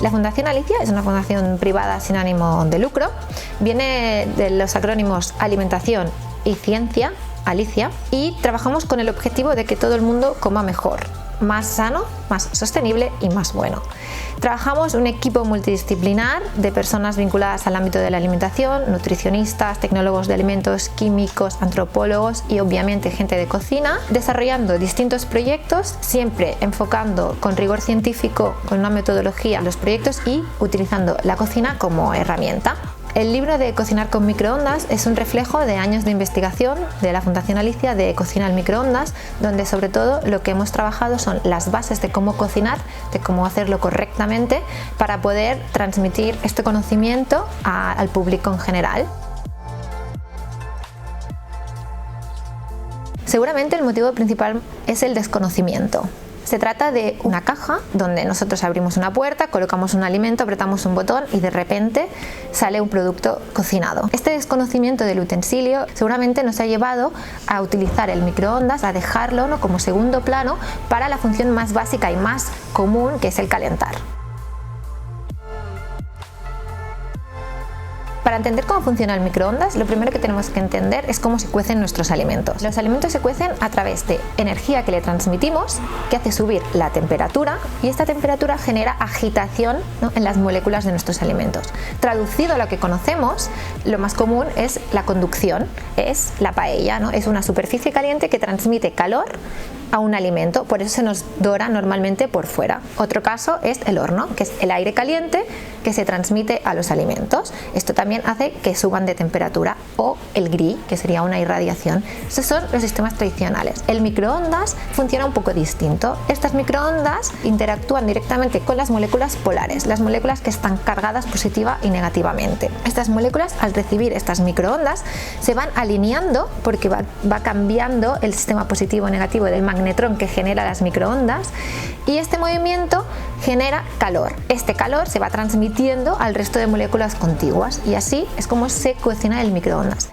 La Fundación Alicia es una fundación privada sin ánimo de lucro. Viene de los acrónimos Alimentación y Ciencia, Alicia, y trabajamos con el objetivo de que todo el mundo coma mejor, más sano, más sostenible y más bueno. Trabajamos un equipo multidisciplinar de personas vinculadas al ámbito de la alimentación, nutricionistas, tecnólogos de alimentos, químicos, antropólogos y obviamente gente de cocina, desarrollando distintos proyectos, siempre enfocando con rigor científico, con una metodología los proyectos y utilizando la cocina como herramienta. El libro de Cocinar con microondas es un reflejo de años de investigación de la Fundación Alicia de cocina al microondas, donde sobre todo lo que hemos trabajado son las bases de cómo cocinar, de cómo hacerlo correctamente para poder transmitir este conocimiento al público en general. Seguramente el motivo principal es el desconocimiento. Se trata de una caja donde nosotros abrimos una puerta, colocamos un alimento, apretamos un botón y de repente sale un producto cocinado. Este desconocimiento del utensilio seguramente nos ha llevado a utilizar el microondas, a dejarlo, ¿no?, como segundo plano para la función más básica y más común, que es el calentar. Para entender cómo funciona el microondas, lo primero que tenemos que entender es cómo se cuecen nuestros alimentos. Los alimentos se cuecen a través de energía que le transmitimos, que hace subir la temperatura, y esta temperatura genera agitación, ¿no?, en las moléculas de nuestros alimentos. Traducido a lo que conocemos, lo más común es la conducción, es la paella, ¿no? Es una superficie caliente que transmite calor a un alimento, por eso se nos dora normalmente por fuera. Otro caso es el horno, que es el aire caliente que se transmite a los alimentos. Esto también hace que suban de temperatura, o el grill, que sería una irradiación. Estos son los sistemas tradicionales. El microondas funciona un poco distinto. Estas microondas interactúan directamente con las moléculas polares, las moléculas que están cargadas positiva y negativamente. Estas moléculas, al recibir estas microondas, se van alineando porque va cambiando el sistema positivo o negativo del magnetrón que genera las microondas, y este movimiento genera calor. Este calor se va transmitiendo al resto de moléculas contiguas y así es como se cocina el microondas.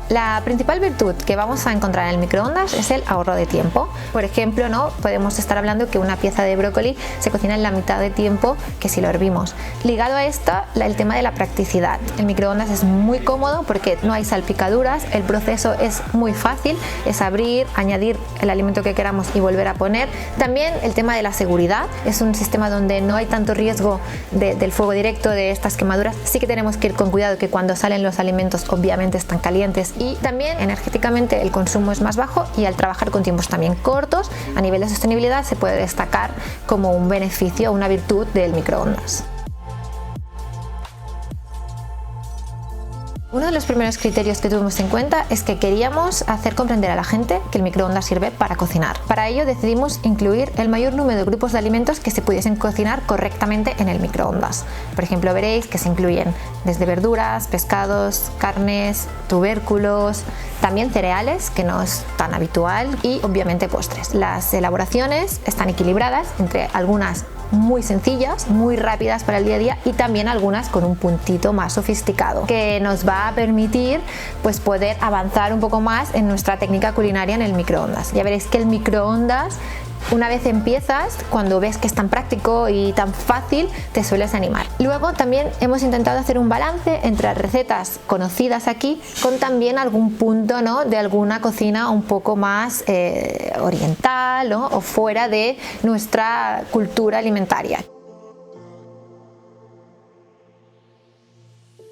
La principal virtud que vamos a encontrar en el microondas es el ahorro de tiempo. Por ejemplo, ¿no?, podemos estar hablando que una pieza de brócoli se cocina en la mitad de tiempo que si lo hervimos. Ligado a esto, el tema de la practicidad. El microondas es muy cómodo porque no hay salpicaduras, el proceso es muy fácil, es abrir, añadir el alimento que queramos y volver a poner. También el tema de la seguridad, es un sistema donde no hay tanto riesgo del fuego directo, de estas quemaduras. Sí que tenemos que ir con cuidado, que cuando salen los alimentos obviamente están calientes, y también energéticamente el consumo es más bajo, y al trabajar con tiempos también cortos, a nivel de sostenibilidad se puede destacar como un beneficio, una virtud del microondas. Uno de los primeros criterios que tuvimos en cuenta es que queríamos hacer comprender a la gente que el microondas sirve para cocinar. Para ello decidimos incluir el mayor número de grupos de alimentos que se pudiesen cocinar correctamente en el microondas. Por ejemplo, veréis que se incluyen desde verduras, pescados, carnes, tubérculos, también cereales, que no es tan habitual, y obviamente postres. Las elaboraciones están equilibradas entre algunas muy sencillas, muy rápidas para el día a día, y también algunas con un puntito más sofisticado que nos va a permitir pues poder avanzar un poco más en nuestra técnica culinaria en el microondas. Ya veréis que el microondas, una vez empiezas, cuando ves que es tan práctico y tan fácil, te sueles animar. Luego también hemos intentado hacer un balance entre recetas conocidas aquí con también algún punto, ¿no?, de alguna cocina un poco más oriental, ¿no?, o fuera de nuestra cultura alimentaria.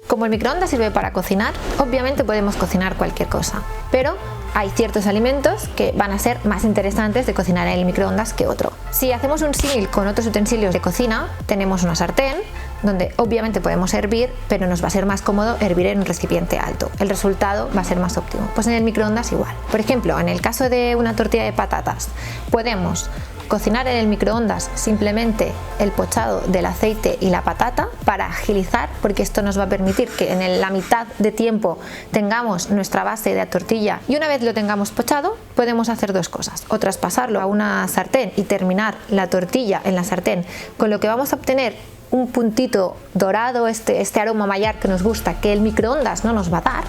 Como el microondas sirve para cocinar, obviamente podemos cocinar cualquier cosa, pero hay ciertos alimentos que van a ser más interesantes de cocinar en el microondas que otro. Si hacemos un símil con otros utensilios de cocina, tenemos una sartén donde obviamente podemos hervir, pero nos va a ser más cómodo hervir en un recipiente alto. El resultado va a ser más óptimo. Pues en el microondas igual. Por ejemplo, en el caso de una tortilla de patatas, podemos cocinar en el microondas simplemente el pochado del aceite y la patata para agilizar, porque esto nos va a permitir que en la mitad de tiempo tengamos nuestra base de la tortilla, y una vez lo tengamos pochado podemos hacer dos cosas: o traspasarlo a una sartén y terminar la tortilla en la sartén, con lo que vamos a obtener un puntito dorado, este aroma maillard que nos gusta, que el microondas no nos va a dar.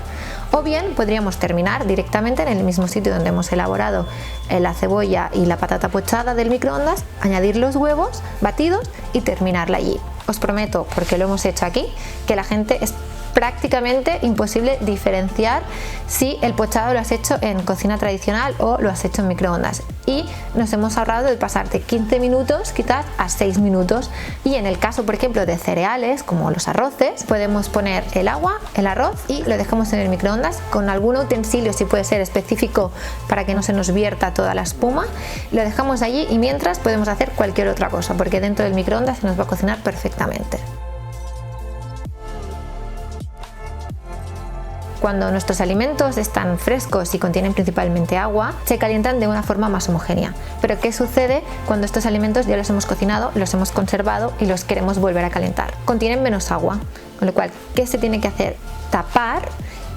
O bien podríamos terminar directamente en el mismo sitio donde hemos elaborado la cebolla y la patata pochada del microondas, añadir los huevos batidos y terminarla allí. Os prometo, porque lo hemos hecho aquí, que la gente es prácticamente imposible diferenciar si el pochado lo has hecho en cocina tradicional o lo has hecho en microondas, y nos hemos ahorrado de pasar de 15 minutos quizás a 6 minutos. Y en el caso, por ejemplo, de cereales como los arroces, podemos poner el agua, el arroz, y lo dejamos en el microondas con algún utensilio, si puede ser específico, para que no se nos vierta toda la espuma. Lo dejamos allí y mientras podemos hacer cualquier otra cosa, porque dentro del microondas se nos va a cocinar perfectamente. Cuando nuestros alimentos están frescos y contienen principalmente agua, se calientan de una forma más homogénea. Pero ¿qué sucede cuando estos alimentos ya los hemos cocinado, los hemos conservado y los queremos volver a calentar? Contienen menos agua, con lo cual, ¿qué se tiene que hacer? Tapar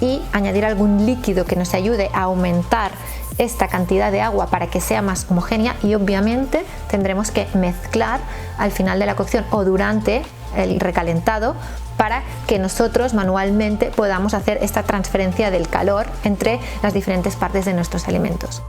y añadir algún líquido que nos ayude a aumentar esta cantidad de agua para que sea más homogénea, y obviamente tendremos que mezclar al final de la cocción o durante el recalentado para que nosotros manualmente podamos hacer esta transferencia del calor entre las diferentes partes de nuestros alimentos.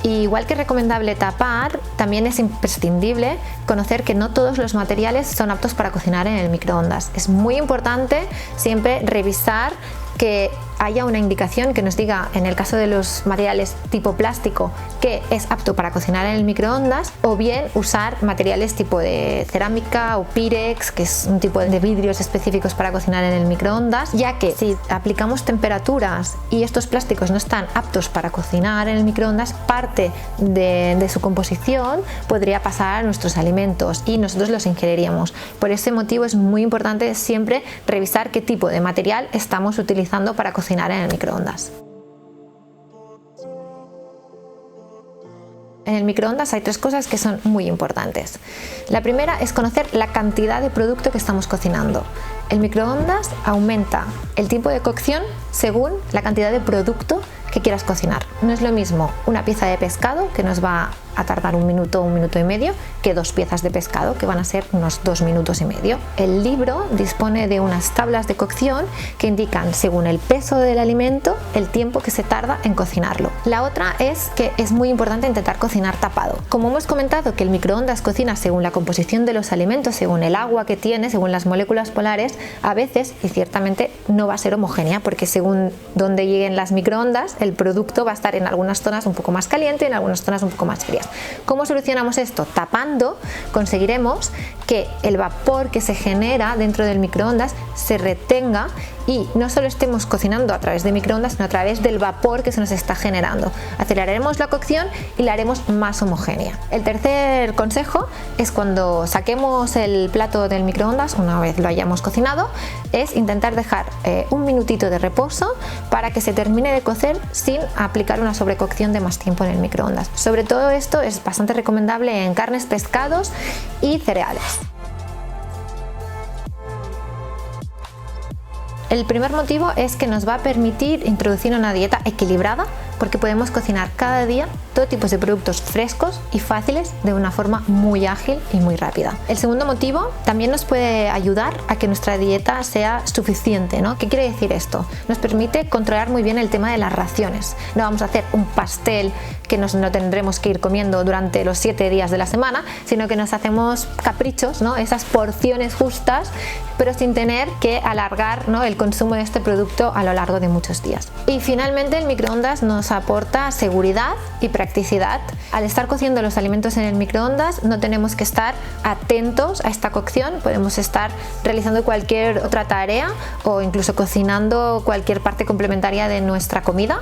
Y igual que es recomendable tapar, también es imprescindible conocer que no todos los materiales son aptos para cocinar en el microondas. Es muy importante siempre revisar que haya una indicación que nos diga, en el caso de los materiales tipo plástico, que es apto para cocinar en el microondas, o bien usar materiales tipo de cerámica o pirex, que es un tipo de vidrios específicos para cocinar en el microondas, ya que si aplicamos temperaturas y estos plásticos no están aptos para cocinar en el microondas, parte de su composición podría pasar a nuestros alimentos y nosotros los ingeriríamos. Por ese motivo es muy importante siempre revisar qué tipo de material estamos utilizando para cocinar en el microondas. En el microondas hay tres cosas que son muy importantes. La primera es conocer la cantidad de producto que estamos cocinando. El microondas aumenta el tiempo de cocción según la cantidad de producto que quieras cocinar. No es lo mismo una pieza de pescado, que nos va a tardar un minuto y medio, que 2 piezas de pescado, que van a ser unos 2 minutos y medio. El libro dispone de unas tablas de cocción que indican, según el peso del alimento, el tiempo que se tarda en cocinarlo. La otra es que es muy importante intentar cocinar tapado. Como hemos comentado que el microondas cocina según la composición de los alimentos, según el agua que tiene, según las moléculas polares, a veces, y ciertamente, no va a ser homogénea, porque según donde lleguen las microondas, el producto va a estar en algunas zonas un poco más caliente y en algunas zonas un poco más frías. ¿Cómo solucionamos esto? Tapando conseguiremos que el vapor que se genera dentro del microondas se retenga y no solo estemos cocinando a través de microondas, sino a través del vapor que se nos está generando. Aceleraremos la cocción y la haremos más homogénea. El tercer consejo es, cuando saquemos el plato del microondas, una vez lo hayamos cocinado, es intentar dejar un minutito de reposo para que se termine de cocer sin aplicar una sobrecocción de más tiempo en el microondas. Sobre todo esto es bastante recomendable en carnes, pescados y cereales. El primer motivo es que nos va a permitir introducir una dieta equilibrada, porque podemos cocinar cada día todo tipo de productos frescos y fáciles de una forma muy ágil y muy rápida. El segundo motivo también nos puede ayudar a que nuestra dieta sea suficiente, ¿no? ¿Qué quiere decir esto? Nos permite controlar muy bien el tema de las raciones. No vamos a hacer un pastel que no tendremos que ir comiendo durante los 7 días de la semana, sino que nos hacemos caprichos, ¿no? Esas porciones justas, pero sin tener que alargar, ¿no?, el consumo de este producto a lo largo de muchos días. Y finalmente, el microondas nos aporta seguridad y practicidad. Al estar cociendo los alimentos en el microondas no tenemos que estar atentos a esta cocción, podemos estar realizando cualquier otra tarea o incluso cocinando cualquier parte complementaria de nuestra comida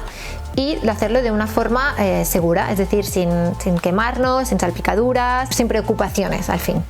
y hacerlo de una forma segura, es decir, sin quemarnos, sin salpicaduras, sin preocupaciones al fin.